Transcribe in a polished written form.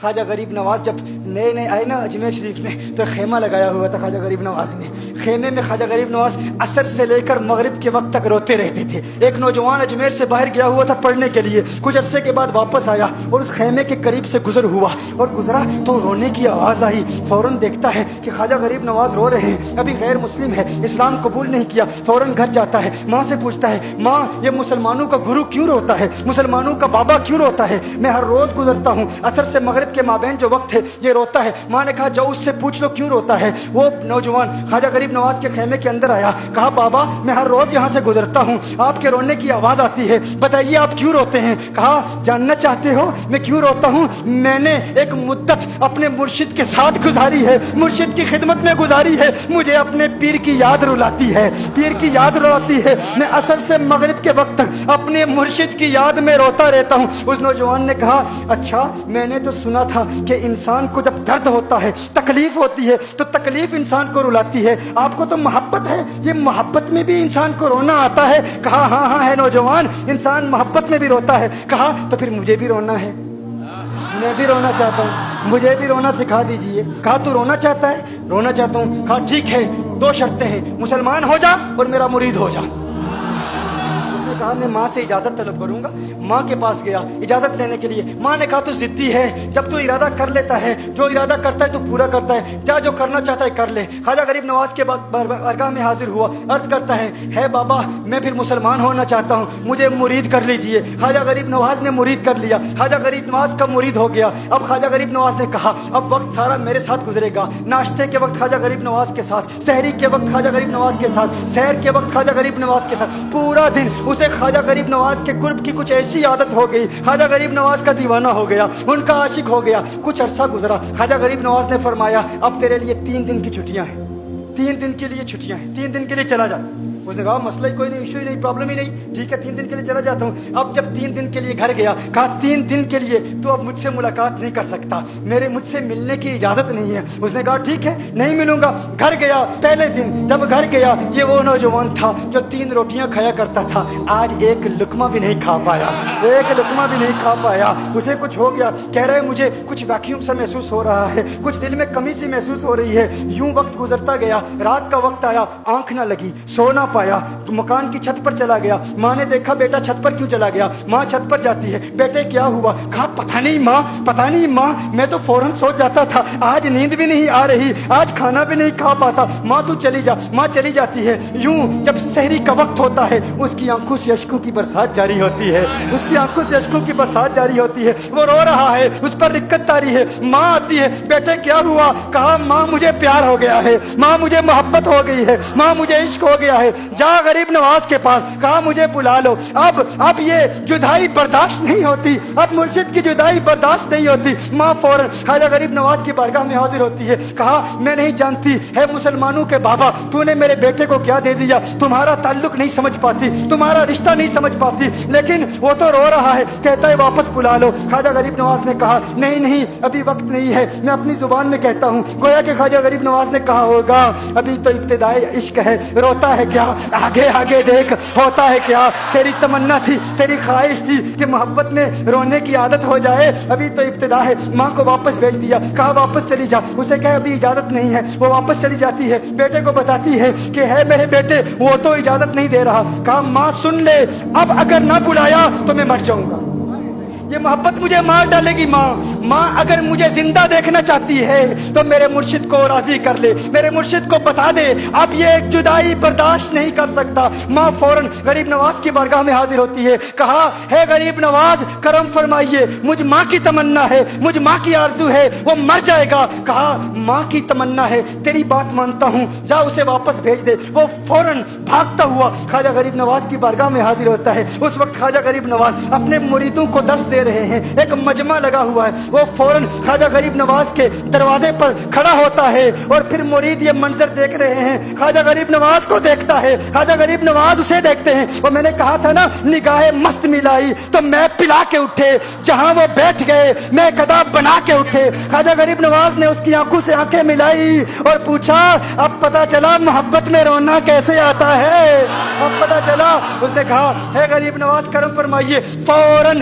خواجہ غریب نواز جب نئے نئے آئے نا اجمیر شریف میں تو خیمہ لگایا ہوا تھا خواجہ غریب نواز نے. خیمے میں خواجہ غریب نواز عصر سے لے کر مغرب کے وقت تک روتے رہتے تھے. ایک نوجوان اجمیر سے باہر گیا ہوا تھا پڑھنے کے لیے, کچھ عرصے کے بعد واپس آیا اور اس خیمے کے قریب سے گزر ہوا اور گزرا تو رونے کی آواز آئی. فوراً دیکھتا ہے کہ خواجہ غریب نواز رو رہے ہیں, ابھی غیر مسلم ہے, اسلام قبول نہیں کیا. فوراً گھر جاتا ہے, ماں سے پوچھتا ہے, ماں یہ مسلمانوں کا گرو کیوں روتا ہے, مسلمانوں کا بابا کیوں روتا ہے؟ میں ہر روز گزرتا ہوں, عصر سے مغرب کے مابین جو وقت ہے یہ روتا ہے. ماں نے کہا جاؤ اس سے پوچھ لو کیوں روتا ہے. وہ نوجوان خواجہ غریب نواز کے خیمے کے اندر آیا, کہا بابا میں ہر روز یہاں سے گزرتا ہوں, آپ کے رونے کی آواز آتی ہے, بتائیے آپ کیوں روتے ہیں؟ کہا جاننا چاہتے ہو میں کیوں روتا ہوں؟ میں نے ایک مدت اپنے مرشد کے ساتھ گزاری ہے, مرشد کی خدمت میں گزاری ہے, مجھے اپنے پیر کی یاد رلاتی ہے, پیر کی یاد رلاتی ہے. میں عصر سے مغرب کے وقت تک اپنے مرشد کی یاد میں روتا رہتا ہوں. اس نوجوان نے کہا اچھا میں نے تو سنا تھا کہ انسان کو جب درد ہوتا ہے, تکلیف ہوتی ہے تو تکلیف انسان کو رلاتی ہے, آپ کو تو محبت ہے, یہ محبت میں بھی انسان کو رونا آتا ہے؟ کہا ہاں ہاں ہے نوجوان, انسان محبت میں بھی روتا ہے. کہا تو پھر مجھے بھی رونا ہے, میں بھی رونا چاہتا ہوں, مجھے بھی رونا سکھا دیجئے. کہا تو رونا چاہتا ہے؟ رونا چاہتا ہوں. کہا ٹھیک ہے, دو شرطیں ہیں, مسلمان ہو جا اور میرا مرید ہو جا. کہا میں ماں سے اجازت طلب کروں گا. ماں کے پاس گیا اجازت لینے کے لیے. ماں نے کہا تو ضدی ہے, جب تو ارادہ کر لیتا ہے, جو ارادہ کرتا ہے تو پورا کرتا ہے, جا جو کرنا چاہتا ہے کر لے. خواجہ غریب نواز کے بارگاہ میں حاضر ہوا, عرض کرتا ہے بابا میں پھر مسلمان ہونا چاہتا ہوں, مجھے مرید کر لیجئے. خواجہ غریب نواز نے مرید کر لیا, خواجہ غریب نواز کا مرید ہو گیا. اب خواجہ غریب نواز نے کہا اب وقت سارا میرے ساتھ گزرے گا, ناشتے کے وقت خواجہ غریب نواز کے ساتھ, سحری کے وقت خواجہ غریب نواز کے ساتھ, سحر کے وقت خواجہ غریب نواز کے ساتھ, پورا دن اسے خواجہ غریب نواز کے قرب کی کچھ ایسی عادت ہو گئی, خواجہ غریب نواز کا دیوانہ ہو گیا, ان کا عاشق ہو گیا. کچھ عرصہ گزرا, خواجہ غریب نواز نے فرمایا اب تیرے لیے 3 دن کی چھٹیاں ہیں, 3 دن کے لیے چھٹیاں ہیں, 3 دن کے لیے چلا جا. اس نے کہا مسئلہ ہی کوئی نہیں, ایشو ہی نہیں, پرابلم ہی نہیں, ٹھیک ہے 3 دن کے لیے چلا جاتا ہوں. اب جب 3 دن کے لیے گھر گیا, کہا 3 دن کے لیے تو اب مجھ سے ملاقات نہیں کر سکتا, مجھ سے ملنے کی اجازت نہیں ہے. اس نے کہا ٹھیک ہے نہیں ملوں گا. گھر گیا, پہلے دن جب گھر گیا یہ وہ نوجوان تھا جو 3 روٹیاں کھایا کرتا تھا, آج ایک لقمہ بھی نہیں کھا پایا, ایک لقمہ بھی نہیں کھا پایا. اسے کچھ ہو گیا, کہہ رہے مجھے کچھ ویکیوم سا محسوس ہو رہا ہے, کچھ دل میں کمی سی محسوس ہو رہی ہے. یوں وقت گزرتا گیا, رات کا وقت آیا, آنکھ نہ لگی, سو نہ پایا, مکان کی چھت پر چلا گیا. ماں نے دیکھا بیٹا چھت پر کیوں چلا گیا؟ ماں چھت پر جاتی ہے, بیٹے کیا ہوا؟ کہا پتہ نہیں ماں, پتہ نہیں ماں, میں تو فوراً سو جاتا تھا, آج نیند بھی نہیں آ رہی, آج کھانا بھی نہیں کھا پاتا. ماں تو چلی جا. ماں چلی جاتی ہے. یوں جب سحری کا وقت ہوتا ہے اس کی آنکھوں سے اشکوں کی برسات جاری ہوتی ہے, اس کی آنکھوں سے اشکوں کی برسات جاری ہوتی ہے. وہ رو رہا ہے, اس پر رکت تاری ہے. ماں آتی ہے, بیٹے کیا ہوا؟ کہا ماں مجھے پیار ہو گیا ہے, ماں مجھے محبت ہو گئی ہے, ماں مجھے عشق ہو گیا ہے. جا غریب نواز کے پاس, کہا مجھے بلا لو. اب یہ جدائی برداشت نہیں ہوتی, اب مرشد کی جدائی برداشت نہیں ہوتی. ماں فوراً خواجہ غریب نواز کی بارگاہ میں حاضر ہوتی ہے. کہا میں نہیں جانتی ہے مسلمانوں کے بابا, تو نے میرے بیٹے کو کیا دے دیا, تمہارا تعلق نہیں سمجھ پاتی, تمہارا رشتہ نہیں سمجھ پاتی, لیکن وہ تو رو رہا ہے, کہتا ہے واپس بلا لو. خواجہ غریب نواز نے کہا نہیں نہیں ابھی وقت نہیں ہے, میں اپنی زبان میں کہتا ہوں. گویا کہ خواجہ غریب نواز نے کہا ہوگا ابھی تو ابتدائی عشق ہے, روتا ہے کیا, آگے آگے دیکھ ہوتا ہے کیا. تیری تمنا تھی, تیری خواہش تھی کہ محبت میں رونے کی عادت ہو جائے, ابھی تو ابتدا ہے. ماں کو واپس بھیج دیا, کہا واپس چلی جا. اسے کہا ابھی اجازت نہیں ہے, وہ واپس چلی جاتی ہے. بیٹے کو بتاتی ہے کہ ہے میرے بیٹے وہ تو اجازت نہیں دے رہا. کہا ماں سن لے, اب اگر نہ بلایا تو میں مر جاؤں گا, یہ محبت مجھے مار ڈالے گی. ماں اگر مجھے زندہ دیکھنا چاہتی ہے تو میرے مرشد کو راضی کر لے, میرے مرشد کو بتا دے اب یہ جدائی برداشت نہیں کر سکتا. ماں فوراً غریب نواز کی بارگاہ میں حاضر ہوتی ہے. کہا ہے غریب نواز کرم فرمائیے, مجھ ماں کی تمنا ہے, مجھ ماں کی آرزو ہے, وہ مر جائے گا. کہا ماں کی تمنا ہے, تیری بات مانتا ہوں, جا اسے واپس بھیج دے. وہ فوراً بھاگتا ہوا خواجہ غریب نواز کی بارگاہ میں حاضر ہوتا ہے. اس وقت خواجہ غریب نواز اپنے مریدوں کو درس دے رہے ہیں, ایک مجمع لگا ہوا ہے. وہ فوراً خواجہ غریب نواز کے دروازے پر کھڑا ہوتا ہے اور پھر مرید یہ منظر دیکھ رہے ہیں. خواجہ غریب نواز کو دیکھتا ہے, خواجہ غریب نواز اسے دیکھتے ہیں. وہ میں نے کہا تھا نا نگاہ مست ملائی تو میں پلا کے اٹھے, جہاں وہ بیٹھ گئے میں قدا بنا کے اٹھے. خواجہ غریب نواز نے اس کی آنکھوں سے آنکھیں ملائی اور پوچھا اب پتا چلا محبت میں رونا کیسے آتا ہے, اب پتا چلا. اس نے کہا ہے غریب نواز کرم فرمائیے. فوراً